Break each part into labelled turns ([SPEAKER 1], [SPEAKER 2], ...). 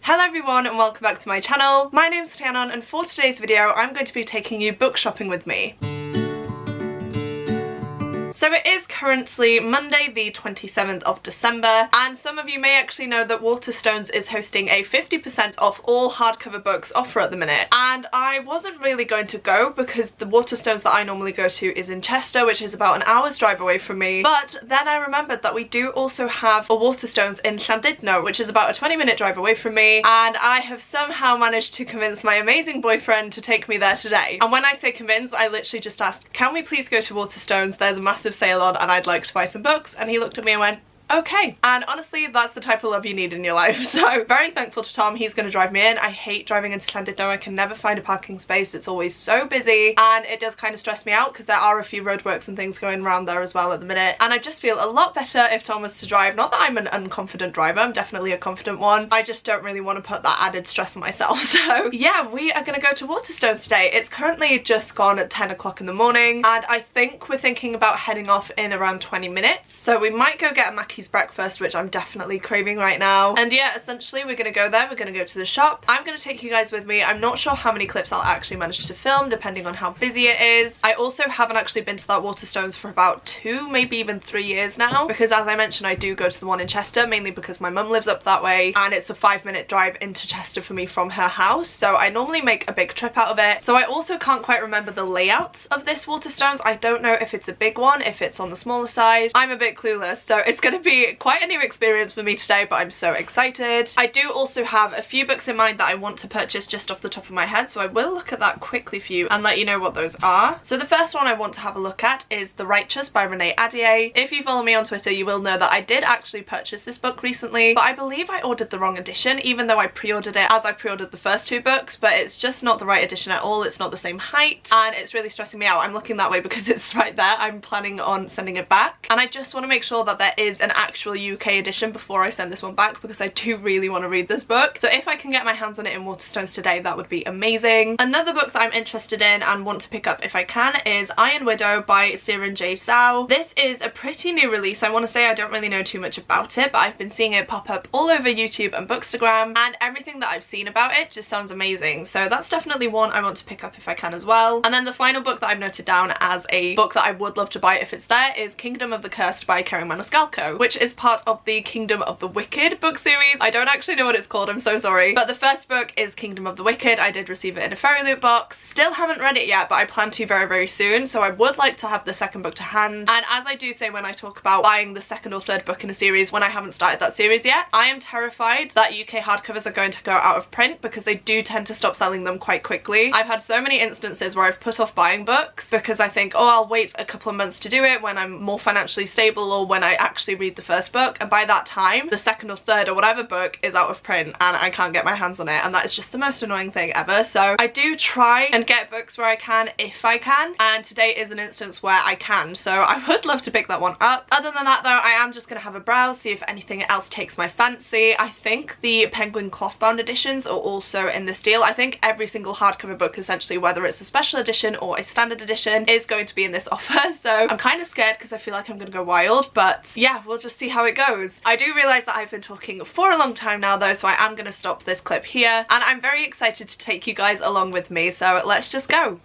[SPEAKER 1] Hello everyone and welcome back to my channel. My name's Rhiannon and for today's video I'm going to be taking you book shopping with me. So it is currently Monday the 27th of December and some of you may actually know that Waterstones is hosting a 50% off all hardcover books offer at the minute, and I wasn't really going to go because the Waterstones that I normally go to is in Chester, which is about an hour's drive away from me, but then I remembered that we do also have a Waterstones in Llandudno, which is about a 20-minute drive away from me, and I have somehow managed to convince my amazing boyfriend to take me there today. And when I say convince, I literally just asked, can we please go to Waterstones? There's a massive sale on and I'd like to buy some books, and he looked at me and went, okay. And honestly, that's the type of love you need in your life. So very thankful to Tom. He's going to drive me in. I hate driving into Llandudno. I can never find a parking space. It's always so busy and it does kind of stress me out because there are a few roadworks and things going around there as well at the minute. And I just feel a lot better if Tom was to drive. Not that I'm an unconfident driver. I'm definitely a confident one. I just don't really want to put that added stress on myself. So yeah, we are going to go to Waterstones today. It's currently just gone at 10 o'clock in the morning and I think we're thinking about heading off in around 20 minutes. So we might go get a Mackey's breakfast, which I'm definitely craving right now. And yeah, essentially we're gonna go there, we're gonna go to the shop. I'm gonna take you guys with me. I'm not sure how many clips I'll actually manage to film depending on how busy it is. I also haven't actually been to that Waterstones for about 2, maybe even 3 years now, because as I mentioned, I do go to the one in Chester mainly because my mum lives up that way and it's a 5-minute drive into Chester for me from her house, so I normally make a big trip out of it. So I also can't quite remember the layout of this Waterstones. I don't know if it's a big one, if it's on the smaller side. I'm a bit clueless, so it's gonna be quite a new experience for me today, but I'm so excited. I do also have a few books in mind that I want to purchase just off the top of my head, so I will look at that quickly for you and let you know what those are. So the first one I want to have a look at is The Righteous by Renee Ahdieh. If you follow me on Twitter, you will know that I did actually purchase this book recently, but I believe I ordered the wrong edition, even though I pre-ordered it as I pre-ordered the first 2 books, but it's just not the right edition at all. It's not the same height and it's really stressing me out. I'm looking that way because it's right there. I'm planning on sending it back and I just want to make sure that there is an actual UK edition before I send this one back because I do really want to read this book. So if I can get my hands on it in Waterstones today, that would be amazing. Another book that I'm interested in and want to pick up if I can is Iron Widow by Siren J. Zhao. This is a pretty new release. I want to say I don't really know too much about it, but I've been seeing it pop up all over YouTube and Bookstagram, and everything that I've seen about it just sounds amazing. So that's definitely one I want to pick up if I can as well. And then the final book that I've noted down as a book that I would love to buy if it's there is Kingdom of the Cursed by Karen Maniscalco, which is part of the Kingdom of the Wicked book series. I don't actually know what it's called, I'm so sorry, but the first book is Kingdom of the Wicked. I did receive it in a Fairy Loot box. Still haven't read it yet, but I plan to very, very soon, so I would like to have the second book to hand. And as I do say when I talk about buying the second or third book in a series when I haven't started that series yet, I am terrified that UK hardcovers are going to go out of print because they do tend to stop selling them quite quickly. I've had so many instances where I've put off buying books because I think, oh, I'll wait a couple of months to do it when I'm more financially stable or when I actually read the first book, and by that time the second or third or whatever book is out of print and I can't get my hands on it, and that is just the most annoying thing ever. So I do try and get books where I can if I can, and today is an instance where I can, so I would love to pick that one up. Other than that though, I am just gonna have a browse, see if anything else takes my fancy. I think the Penguin cloth-bound editions are also in this deal. I think every single hardcover book essentially, whether it's a special edition or a standard edition, is going to be in this offer, so I'm kind of scared because I feel like I'm gonna go wild, but yeah, we'll just see how it goes. I do realise that I've been talking for a long time now though, so I am going to stop this clip here, and I'm very excited to take you guys along with me, so let's just go.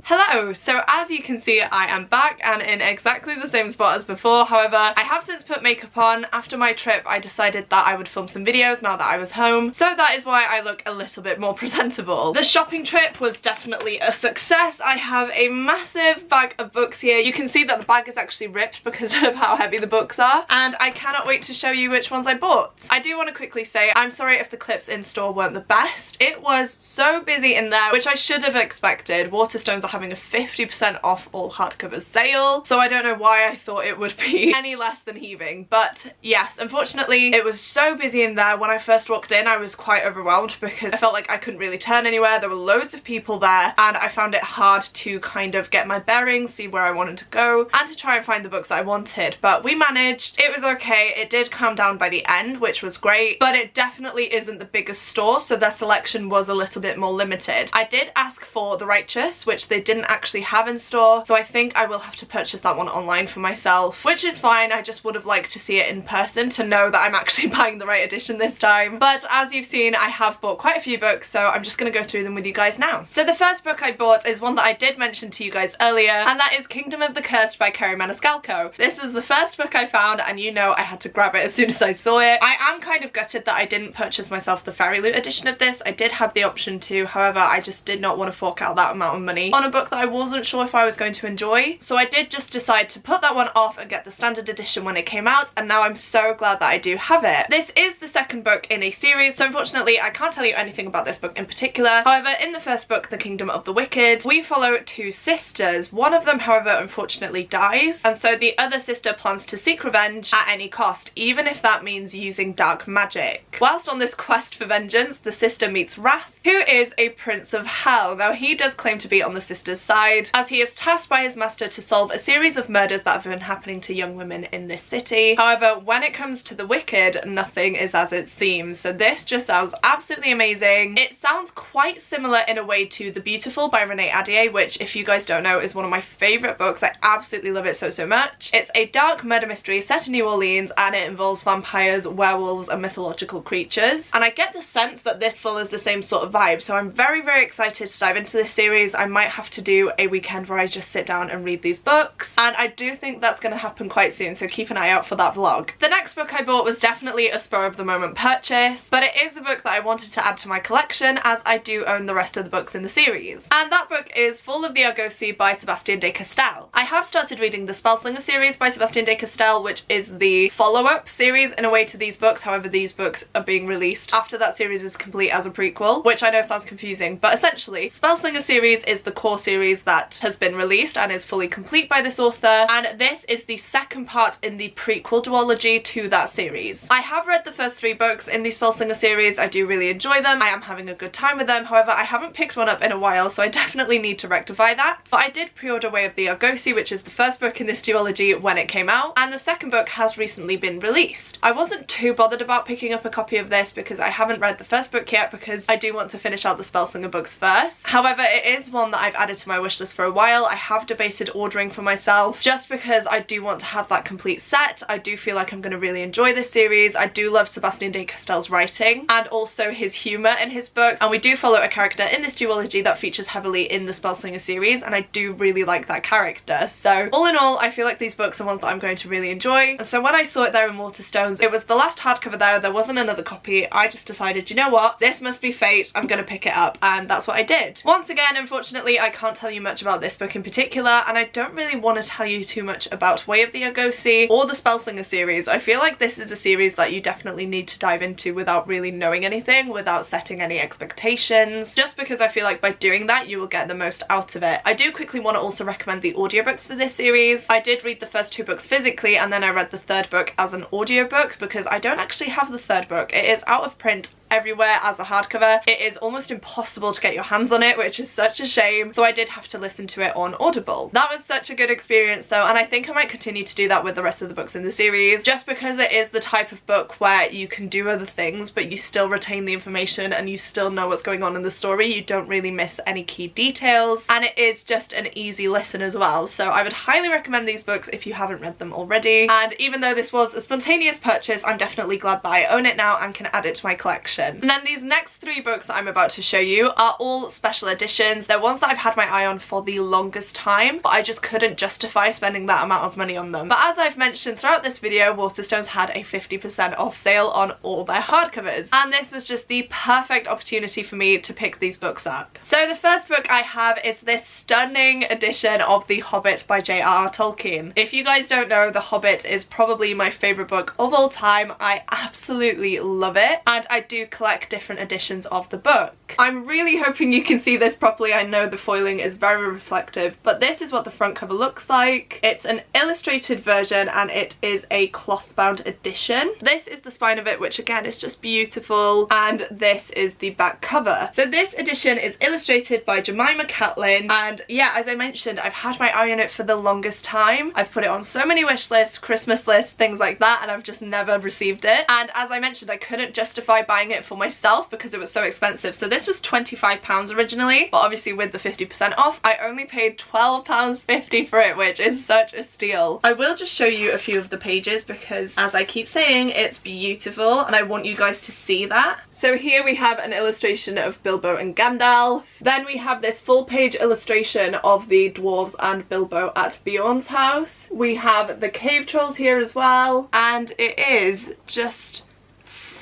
[SPEAKER 1] Hello! So as you can see, I am back and in exactly the same spot as before. However, I have since put makeup on. After my trip, I decided that I would film some videos now that I was home, so that is why I look a little bit more presentable. The shopping trip was definitely a success. I have a massive bag of books here. You can see that the bag is actually ripped because of how heavy the books are, and I cannot wait to show you which ones I bought. I do want to quickly say I'm sorry if the clips in store weren't the best. It was so busy in there, which I should have expected. Waterstones are having a 50% off all hardcovers sale, so I don't know why I thought it would be any less than heaving. But yes, unfortunately it was so busy in there. When I first walked in, I was quite overwhelmed because I felt like I couldn't really turn anywhere. There were loads of people there and I found it hard to kind of get my bearings, see where I wanted to go, and to try and find the books that I wanted. But we managed. It was okay. It did calm down by the end, which was great, but it definitely isn't the biggest store, so their selection was a little bit more limited. I did ask for The Righteous, which they didn't actually have in store, so I think I will have to purchase that one online for myself, which is fine. I just would have liked to see it in person to know that I'm actually buying the right edition this time. But as you've seen, I have bought quite a few books, so I'm just going to go through them with you guys now. So the first book I bought is one that I did mention to you guys earlier, and that is Kingdom of the Cursed by Kerry Maniscalco. This was the first book I found, and you know I had to grab it as soon as I saw it. I am kind of gutted that I didn't purchase myself the Fairy Loot edition of this. I did have the option to, however I just did not want to fork out that amount of money on a book that I wasn't sure if I was going to enjoy. So I did just decide to put that one off and get the standard edition when it came out, and now I'm so glad that I do have it. This is the second book in a series, so unfortunately I can't tell you anything about this book in particular. However, in the first book, The Kingdom of the Wicked, we follow two sisters. One of them, however, unfortunately dies, and so the other sister plans to seek revenge at any cost, even if that means using dark magic. Whilst on this quest for vengeance, the sister meets Wrath, who is a prince of hell. Now, he does claim to be on the sister's side, as he is tasked by his master to solve a series of murders that have been happening to young women in this city. However, when it comes to the wicked, nothing is as it seems. So this just sounds absolutely amazing. It sounds quite similar in a way to The Beautiful by Renee Ahdieh, which, if you guys don't know, is one of my favourite books. I absolutely love it so much. It's a dark murder mystery set in New Orleans, and it involves vampires, werewolves, and mythological creatures. And I get the sense that this follows the same sort of vibe, so I'm very excited to dive into this series. I might have to do a weekend where I just sit down and read these books, and I do think that's going to happen quite soon, so keep an eye out for that vlog. The next book I bought was definitely a spur of the moment purchase, but it is a book that I wanted to add to my collection, as I do own the rest of the books in the series. And that book is Fall of the Argosy by Sebastien de Castell. I have started reading the Spellslinger series by Sebastien de Castell, which is the follow-up series in a way to these books. However, these books are being released after that series is complete as a prequel, which I know sounds confusing, but essentially Spellslinger series is the core series that has been released and is fully complete by this author, and this is the second part in the prequel duology to that series. I have read the first three books in the Spellslinger series. I do really enjoy them. I am having a good time with them. However, I haven't picked one up in a while, so I definitely need to rectify that. But I did pre-order Way of the Argosy, which is the first book in this duology, when it came out, and the second book has recently been released. I wasn't too bothered about picking up a copy of this because I haven't read the first book yet, because I do want to finish out the Spellslinger books first. However, it is one that I've added to my wishlist for a while. I have debated ordering for myself just because I do want to have that complete set. I do feel like I'm going to really enjoy this series. I do love Sebastien de Castell's writing and also his humour in his books, and we do follow a character in this duology that features heavily in the Spellslinger series, and I do really like that character. So all in all, I feel like these books are ones that I'm going to really enjoy. And so when I saw it there in Waterstones, it was the last hardcover there wasn't another copy. I just decided, you know what, this must be fate, I'm going to pick it up, and that's what I did. Once again, unfortunately, I can't tell you much about this book in particular, and I don't really want to tell you too much about Way of the Argosy or the Spellslinger series. I feel like this is a series that you definitely need to dive into without really knowing anything, without setting any expectations, just because I feel like by doing that you will get the most out of it. I do quickly want to also recommend the audiobooks for this series. I did read the first two books physically, and then I read the third book as an audiobook because I don't actually have the third book. It is out of print everywhere as a hardcover. It is almost impossible to get your hands on it, which is such a shame, so I did have to listen to it on Audible. That was such a good experience though, and I think I might continue to do that with the rest of the books in the series, just because it is the type of book where you can do other things but you still retain the information and you still know what's going on in the story. You don't really miss any key details, and it is just an easy listen as well. So I would highly recommend these books if you haven't read them already, and even though this was a spontaneous purchase, I'm definitely glad that I own it now and can add it to my collection. collection. And then these next 3 books that I'm about to show you are all special editions. They're ones that I've had my eye on for the longest time, but I just couldn't justify spending that amount of money on them. But as I've mentioned throughout this video, Waterstones had a 50% off sale on all their hardcovers, and this was just the perfect opportunity for me to pick these books up. So the first book I have is this stunning edition of The Hobbit by J.R.R. Tolkien. If you guys don't know, The Hobbit is probably my favourite book of all time. I absolutely love it, and I do collect different editions of the book. I'm really hoping you can see this properly. I know the foiling is very reflective, but this is what the front cover looks like. It's an illustrated version and it is a cloth bound edition. This is the spine of it, which again is just beautiful, and this is the back cover. So this edition is illustrated by Jemima Catlin, and yeah, as I mentioned, I've had my eye on it for the longest time. I've put it on so many wish lists, Christmas lists, things like that, and I've just never received it. And as I mentioned, I couldn't justify buying it for myself because it was so expensive. So this was £25 originally, but obviously with the 50% off, I only paid £12.50 for it, which is such a steal. I will just show you a few of the pages because, as I keep saying, it's beautiful and I want you guys to see that. So here we have an illustration of Bilbo and Gandalf. Then we have this full page illustration of the dwarves and Bilbo at Bjorn's house. We have the cave trolls here as well, and it is just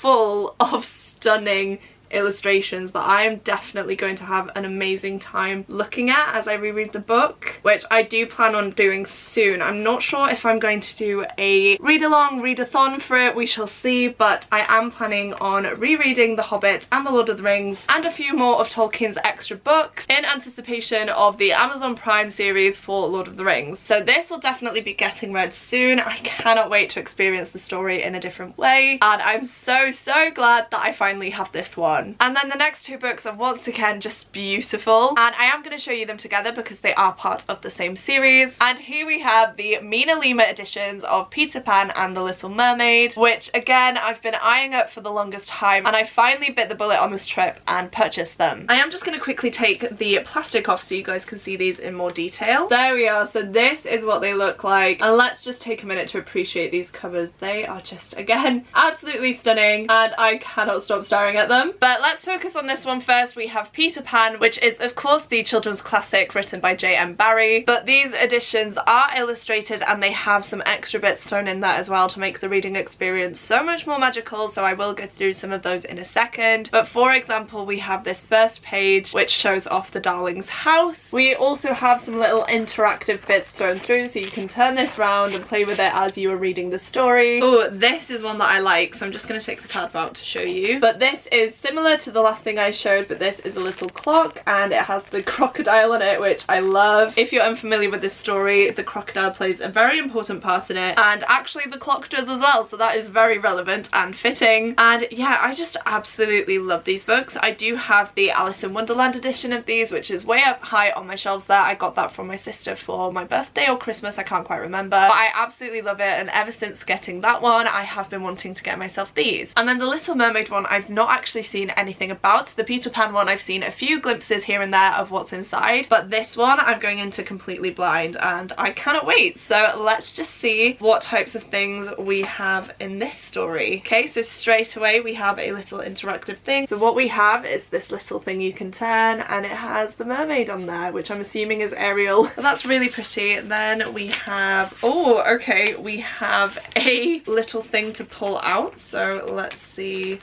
[SPEAKER 1] full of stunning illustrations that I am definitely going to have an amazing time looking at as I reread the book, which I do plan on doing soon. I'm not sure if I'm going to do a read-along, read-a-thon for it, we shall see, but I am planning on rereading The Hobbit and The Lord of the Rings and a few more of Tolkien's extra books in anticipation of the Amazon Prime series for Lord of the Rings. So this will definitely be getting read soon. I cannot wait to experience the story in a different way, and I'm so glad that I finally have this one. And then the next 2 books are once again just beautiful, and I am going to show you them together because they are part of the same series. And here we have the Mina Lima editions of Peter Pan and the Little Mermaid, which again I've been eyeing up for the longest time, and I finally bit the bullet on this trip and purchased them. I am just going to quickly take the plastic off so you guys can see these in more detail. There we are. So this is what they look like, and let's just take a minute to appreciate these covers. They are just, again, absolutely stunning, and I cannot stop staring at them. But let's focus on this one first. We have Peter Pan, which is of course the children's classic written by J.M. Barrie, but these editions are illustrated and they have some extra bits thrown in there as well to make the reading experience so much more magical, so I will go through some of those in a second. But for example, we have this first page which shows off the Darling's house. We also have some little interactive bits thrown through, so you can turn this round and play with it as you are reading the story. Oh, this is one that I like, so I'm just going to take the card out to show you. But this is similar to the last thing I showed, but this is a little clock and it has the crocodile in it, which I love. If you're unfamiliar with this story, the crocodile plays a very important part in it, and actually the clock does as well, so that is very relevant and fitting. And yeah, I just absolutely love these books. I do have the Alice in Wonderland edition of these, which is way up high on my shelves there. I got that from my sister for my birthday or Christmas, I can't quite remember, but I absolutely love it, and ever since getting that one I have been wanting to get myself these. And then the Little Mermaid one I've not actually seen anything about. The Peter Pan one I've seen a few glimpses here and there of what's inside, but this one I'm going into completely blind and I cannot wait. So let's just see what types of things we have in this story. Okay, so straight away we have a little interactive thing. So what we have is this little thing you can turn, and it has the mermaid on there, which I'm assuming is Ariel. But that's really pretty. Then we have, oh okay, we have a little thing to pull out, so let's see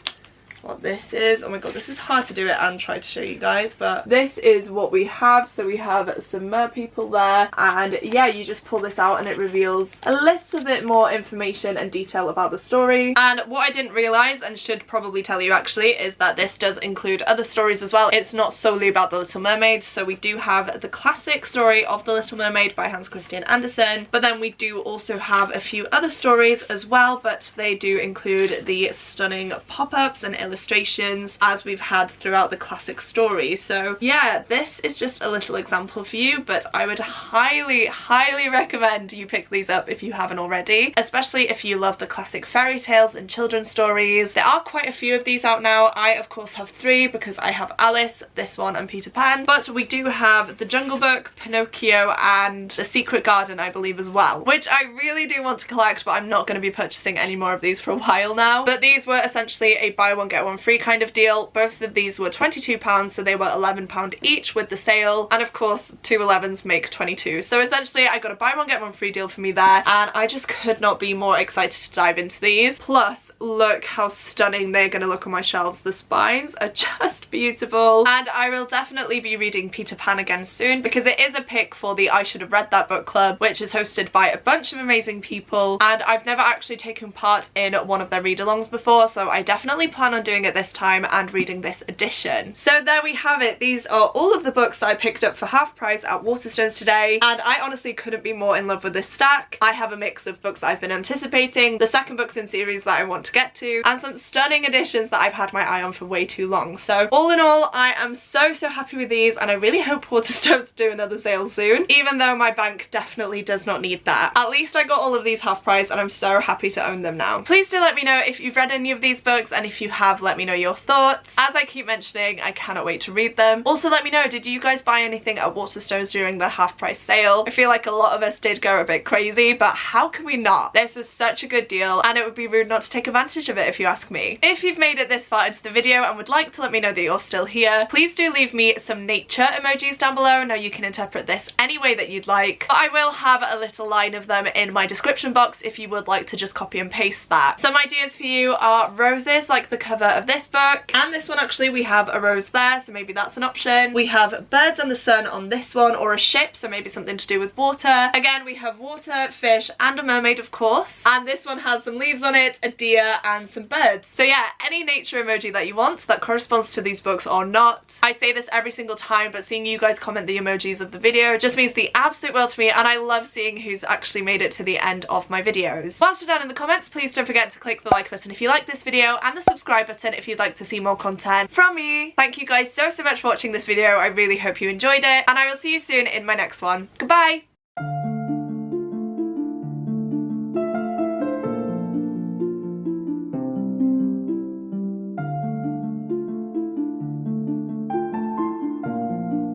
[SPEAKER 1] what this is. Oh my god, this is hard to do it and try to show you guys, but this is what we have. So we have some mer people there, and yeah, you just pull this out and it reveals a little bit more information and detail about the story. And what I didn't realise, and should probably tell you actually, is that this does include other stories as well. It's not solely about the Little Mermaid. So we do have the classic story of the Little Mermaid by Hans Christian Andersen, but then we do also have a few other stories as well, but they do include the stunning pop-ups and illustrations as we've had throughout the classic story. So yeah, this is just a little example for you, but I would highly recommend you pick these up if you haven't already, especially if you love the classic fairy tales and children's stories. There are quite a few of these out now. I of course have 3 because I have Alice, this one, and Peter Pan, but we do have The Jungle Book, Pinocchio, and The Secret Garden I believe as well, which I really do want to collect, but I'm not going to be purchasing any more of these for a while now. But these were essentially a buy one get get one free kind of deal. Both of these were £22, so they were £11 each with the sale, and of course 2 11s make 22, so essentially I got a buy one get one free deal for me there, and I just could not be more excited to dive into these. Plus, look how stunning they're going to look on my shelves. The spines are just beautiful, and I will definitely be reading Peter Pan again soon, because it is a pick for the I Should Have Read That book club, which is hosted by a bunch of amazing people, and I've never actually taken part in one of their read-alongs before, so I definitely plan on doing it this time and reading this edition. So there we have it. These are all of the books that I picked up for half price at Waterstones today, and I honestly couldn't be more in love with this stack. I have a mix of books that I've been anticipating, the second books in series that I want to get to, and some stunning editions that I've had my eye on for way too long. So all in all, I am so happy with these, and I really hope Waterstones do another sale soon, even though my bank definitely does not need that. At least I got all of these half price, and I'm so happy to own them now. Please do let me know if you've read any of these books, and if you have, let me know your thoughts. As I keep mentioning, I cannot wait to read them. Also, let me know, did you guys buy anything at Waterstones during the half price sale? I feel like a lot of us did go a bit crazy, but how can we not? This was such a good deal, and it would be rude not to take advantage of it if you ask me. If you've made it this far into the video and would like to let me know that you're still here, please do leave me some nature emojis down below. Now you can interpret this any way that you'd like, but I will have a little line of them in my description box if you would like to just copy and paste that. Some ideas for you are roses, like the cover of this book, and this one actually we have a rose there, so maybe that's an option. We have birds and the sun on this one, or a ship, so maybe something to do with water. Again, we have water, fish, and a mermaid, of course, and this one has some leaves on it, a deer, and some birds. So yeah, any nature emoji that you want that corresponds to these books or not. I say this every single time, but seeing you guys comment the emojis of the video just means the absolute world to me, and I love seeing who's actually made it to the end of my videos. Whilst you're down in the comments, please don't forget to click the like button if you like this video, and the subscribe button if you'd like to see more content from me. Thank you guys so much for watching this video. I really hope you enjoyed it, and I will see you soon in my next one. Goodbye!